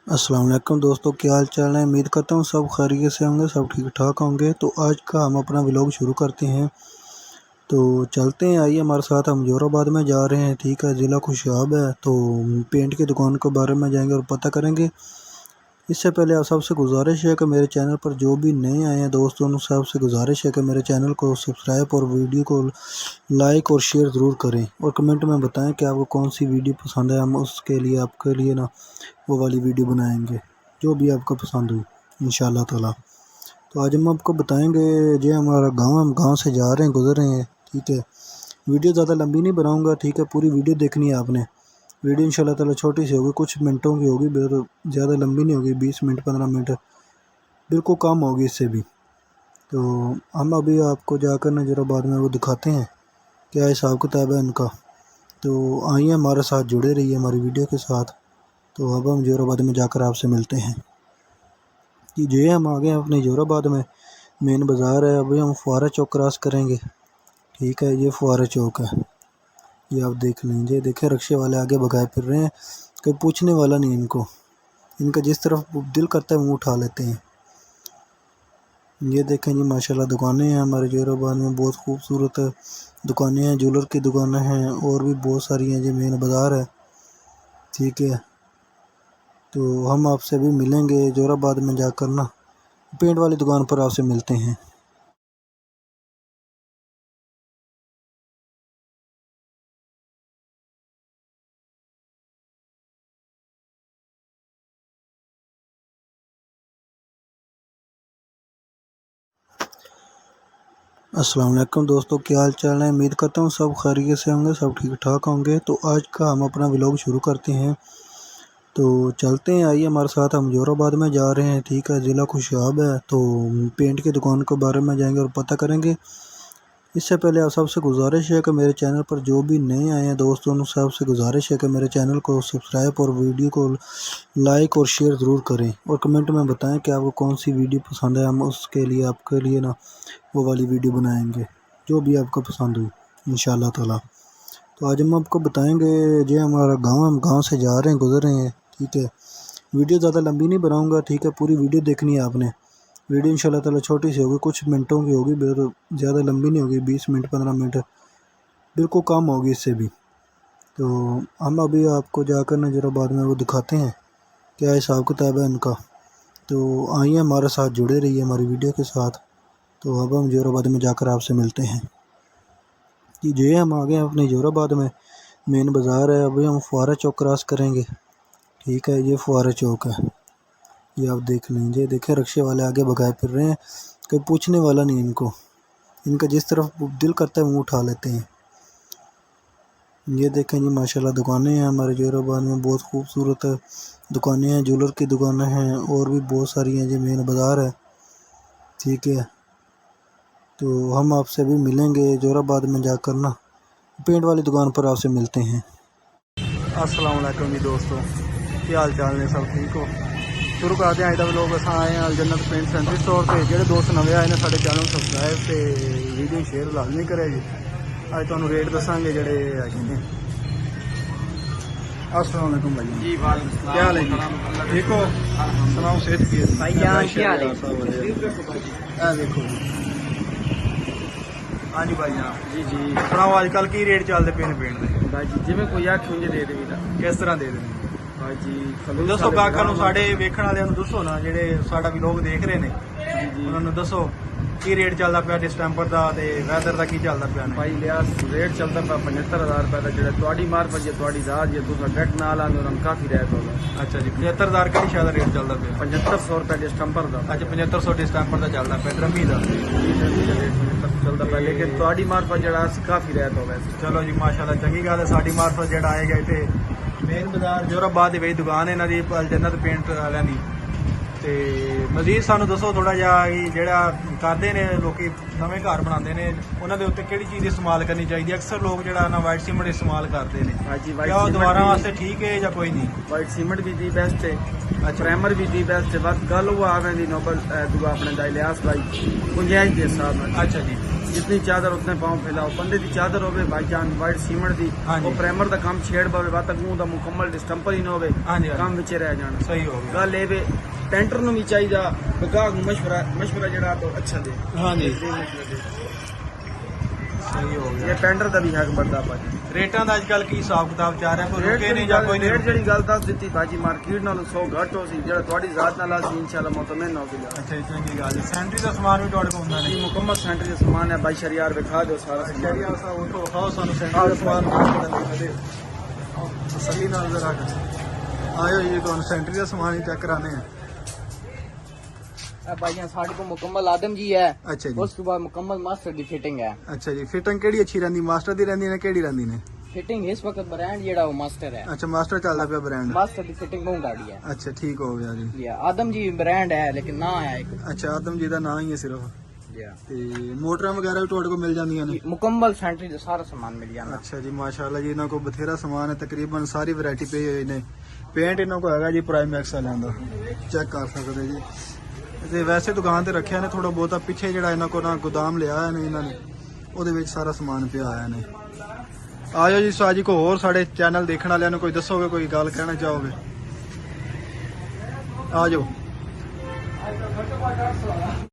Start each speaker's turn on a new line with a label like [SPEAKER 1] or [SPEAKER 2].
[SPEAKER 1] अस्सलाम वालेकुम दोस्तों, क्या हाल चाल है। उम्मीद करता हूँ सब खैरियत से होंगे, सब ठीक ठाक होंगे। तो आज का हम अपना व्लॉग शुरू करते हैं। तो चलते हैं, आइए हमारे साथ। हम जोराबाद में जा रहे हैं, ठीक है। ज़िला खुशहाब है। तो पेंट की दुकान के बारे में जाएंगे और पता करेंगे। इससे पहले आप सबसे गुजारिश है कि मेरे चैनल पर जो भी नए आए हैं दोस्तों, उन सबसे गुजारिश है कि मेरे चैनल को सब्सक्राइब और वीडियो को लाइक और शेयर ज़रूर करें और कमेंट में बताएं कि आपको कौन सी वीडियो पसंद है। हम उसके लिए आपके लिए ना वो वाली वीडियो बनाएंगे जो भी आपको पसंद हो इंशाल्लाह ताला। तो आज हम आपको बताएंगे जो हमारा गांव, हम गांव से जा रहे हैं, गुजर रहे हैं, ठीक है। वीडियो ज़्यादा लंबी नहीं बनाऊंगा, ठीक है। पूरी वीडियो देखनी है आपने। वीडियो इंशाल्लाह ताला छोटी सी होगी, कुछ मिनटों की होगी, ज़्यादा लंबी नहीं होगी। 20 मिनट 15 मिनट बिल्कुल कम होगी इससे भी। तो हम अभी आपको जाकर नजराबाद में वो दिखाते हैं क्या हिसाब किताब है इनका। तो आइए हमारे साथ जुड़े रहिए हमारी वीडियो के साथ। तो अब हम जोराबाद में जाकर आपसे मिलते हैं कि जो हम आ गए हैं अपने जोराबाद में। मेन बाज़ार है। अभी हम फुआरा चौक क्रॉस करेंगे, ठीक है। ये फुआरा चौक है, ये आप देख लीजिए। देखें रिक्शे वाले आगे भगाए फिर रहे हैं, कोई पूछने वाला नहीं इनको। इनका जिस तरफ दिल करता है वो उठा लेते हैं। ये देखें जी, माशाल्लाह दुकानें हैं हमारे जोराबाद में, बहुत खूबसूरत दुकानें हैं। ज्वेलर की दुकानें हैं और भी बहुत सारी हैं। जी मेन बाज़ार है, ठीक है। तो हम आपसे भी मिलेंगे जोराबाद में जाकर ना, पेंट वाली दुकान पर आपसे मिलते हैं। अस्सलाम वालेकुम दोस्तों, क्या हाल चाल है। उम्मीद करता हूँ सब खैरियत से होंगे, सब ठीक ठाक होंगे। तो आज का हम अपना व्लॉग शुरू करते हैं। तो चलते हैं, आइए हमारे साथ। हम जोराबाद में जा रहे हैं, ठीक है। ज़िला खुशहाब है। तो पेंट की दुकान के बारे में जाएंगे और पता करेंगे। इससे पहले आप सबसे गुजारिश है कि मेरे चैनल पर जो भी नए आए हैं दोस्तों, उन सबसे गुजारिश है कि मेरे चैनल को सब्सक्राइब और वीडियो को लाइक और शेयर ज़रूर करें और कमेंट में बताएं कि आपको कौन सी वीडियो पसंद है। हम उसके लिए आपके लिए ना वो वाली वीडियो बनाएंगे जो भी आपको पसंद हो इंशाल्लाह ताला। तो आज हम आपको बताएंगे जो हमारा गांव, हम गांव से जा रहे हैं, गुजर रहे हैं, ठीक है। वीडियो ज़्यादा लंबी नहीं बनाऊंगा, ठीक है। पूरी वीडियो देखनी है आपने। वीडियो इंशाल्लाह ताला छोटी सी होगी, कुछ मिनटों की होगी, ज़्यादा लंबी नहीं होगी। 20 मिनट 15 मिनट बिल्कुल कम होगी इससे भी। तो हम अभी आपको जाकर नजराबाद में वो दिखाते हैं क्या हिसाब किताब है इनका। तो आइए हमारे साथ जुड़े रहिए हमारी वीडियो के साथ। तो अब हम जोराबाद में जाकर आपसे मिलते हैं कि जो हम आ गए हैं अपने जोराबाद में। मेन बाज़ार है। अभी हम फुआरा चौक क्रॉस करेंगे, ठीक है। ये फुआरा चौक है, ये आप देख लीजिए। देखें रिक्शे वाले आगे भगाए फिर रहे हैं, कोई पूछने वाला नहीं इनको। इनका जिस तरफ दिल करता है वो उठा लेते हैं। ये देखें जी, माशाल्लाह दुकानें हैं हमारे जोराबाद में, बहुत खूबसूरत दुकानें हैं। ज्वेलर की दुकानें हैं और भी बहुत सारी हैं। जी मेन बाज़ार है, ठीक है। तो हम आपसे भी मिलेंगे जोराबाद में जाकर ना, पेंट वाली दुकान पर आपसे मिलते हैं। अस्सलाम वालेकुम जी दोस्तों, क्या हाल चाल ने, सब ठीक हो। शुरू करते हैं अज का व्लॉग। अस आए हैं जन्नत पेंट सेंटर स्टोर से। जो दोस्त नवे आए हैं साढ़े चैनल सबसक्राइब से वीडियो शेयर लाजमी करे जी। अज तुहानू रेट दसांगे जोड़े है। अस्सलाम वालेकुम भाई जी, क्या हाल है जी, ठीक हो। सुनाओ सेहत की देखो जी। हाँ जी भाई जनाब, जी जी सुनाओ अजकल की रेट चलते पे पेंट के भाई जी। जिमें कोई आख मुझे दे देगा, किस तरह दे देंगे भाई जी। दसो गाहकां नूं, साडे वेखण वालियां नूं दसो ना, जेडे साडा भी लोग देख रहे ने, उन्हां नूं दसो की रेट चलता पाया डिस्टैंपर का ते वैदर का की चलता पाया भाई। लिहाज रेट चलता पाया 75,000 रुपये का। जो थोड़ी मार्फत जे थोड़ी जात जे तुम डायरेक्ट नाल आंदे उन्होंने काफ़ी रेट होगा। अच्छा जी, 75,000 का शायद रेट चलता पाया। 7500 रुपये डिस्टैंपर का। अच्छा 7500 डिस्टैंपर का चलता पाया, ड्रमी का चलता पाया। लेकिन थोड़ी मार्फत जरा काफ़ी रेट होगा। चलो जी माशाल्लाह, चंगी गल है। साडी मार्फत जरा आएगा इतने मेन बाजार जोराबाद की दुकान है इन्हों की, जन्नत पेंट वालों की। तो मजीद सानू दसो थोड़ा जहा जोड़ा करते हैं लोग नवे घर बनाते हैं, उन्होंने उत्ते कि चीज़ इस्तेमाल करनी चाहिए। अक्सर लोग जो ना वाइट सीमेंट इस्तेमाल करते हैं, क्या दोबारा वास्ते ठीक है या कोई नहीं। वाइट सीमेंट भी दी बेस्ट है, अच्छा प्राइमर भी दी बेस्ट है। बस गल वो आवेंदी नोबल दुआ अपने लिहाज भाई गुंजाइश के हिसाब। अच्छा जी,
[SPEAKER 2] जितनी चादर उतने पाँव फैलाओ। बंदे की चादर होवे भाईजान वाइट सीमेंट दी,
[SPEAKER 3] हाँ जी।
[SPEAKER 2] वो प्राइमर दा काम छेड़ पवे वा तक मुंह दा मुकम्मल डिस्टम्पर ही ना होवे,
[SPEAKER 3] हाँ जी, हाँ जी।
[SPEAKER 2] काम विच रह जाना।
[SPEAKER 3] सही हो गया।
[SPEAKER 2] गल ए टेंटर नु भी चाहिदा गाहक नूं मशवरा जड़ा तो अच्छा दे।
[SPEAKER 3] हाँ जी,
[SPEAKER 2] मशवरा दे।
[SPEAKER 3] सही हो
[SPEAKER 2] ये
[SPEAKER 3] गया।
[SPEAKER 2] टेंडर दा भी हक बनदा भाजी।
[SPEAKER 3] रेटां दा अजकल की हिसाब किताब चाह रहा है, कोई रुके नहीं जा कोई
[SPEAKER 2] रेट
[SPEAKER 3] नहीं।
[SPEAKER 2] जड़ी गल दस दी भाजी मार्केट नालों 100 घट हो सी, जेड़ा तुहाडी जात नाल आसी इंशाल्लाह मुतमइन हो गया।
[SPEAKER 3] अच्छा जी, चंगी गल है। सैनिटरी दा समान भी तुहाडे कोल हुंदा
[SPEAKER 2] जी
[SPEAKER 3] नहीं?
[SPEAKER 2] मुकम्मल सेंटर जो सामान है भाई शरियार विखा दो सारा सामान।
[SPEAKER 3] शहरिया सा वो तो खाओ सानू सैनिटरी दा समान तसल्ली नाल जरा आयो जी, तुहानू सैनिटरी दा समान ही चेक कराने हैं।
[SPEAKER 4] भाईजान साढ़े को मुकम्मल आदम जी है,
[SPEAKER 3] अच्छा जी,
[SPEAKER 4] उसके बाद मुकम्मल मास्टर दी फिटिंग है।
[SPEAKER 3] अच्छा जी। फिटिंग केड़ी अच्छी रहिंदी, मास्टर दी रहिंदी ने केड़ी रहिंदी ने?
[SPEAKER 4] फिटिंग इस वक्त ब्रांड जेड़ा वो मास्टर है,
[SPEAKER 3] अच्छा, मास्टर चलदा पिया ब्रांड।
[SPEAKER 4] मास्टर की फिटिंग बहुत गाड़ी है।
[SPEAKER 3] अच्छा, ठीक हो गया जी।
[SPEAKER 4] जी आदम जी ब्रांड है लेकिन ना है एक।
[SPEAKER 3] अच्छा, आदम जी दा नाम ही है सिर्फ।
[SPEAKER 4] जी
[SPEAKER 3] ते मोटरां वगैरह भी तुहाडे कोल मिल जांदियां ने?
[SPEAKER 4] मुकम्मल सैनिटरी दा सारा सामान मिल जाना।
[SPEAKER 3] अच्छा जी, माशाल्लाह जी, इन्हां को बथेरा सामान है, तकरीबन सारी वैरायटी पे ने। पेंट इन्हां को हैगा जी प्राइम एक्स वालियां दा, चेक कर सकदे जी। ते वैसे दुकान ते रखिया ने थोड़ा बहुता, पिछे जेड़ा इन्हां को ना गोदाम लिया है ने इन्हां ने, ਉਹਦੇ ਵਿੱਚ ਸਾਰਾ ਸਮਾਨ ਪਿਆ ਆਇਆ ਨੇ। ਆਜੋ ਜੀ, ਸਾਜੀ ਕੋ ਹੋਰ ਸਾਡੇ ਚੈਨਲ ਦੇਖਣ ਵਾਲਿਆਂ ਨੂੰ ਕੋਈ ਦੱਸੋਗੇ, ਕੋਈ ਗੱਲ ਕਹਿਣਾ ਚਾਹੋਗੇ? ਆਜੋ।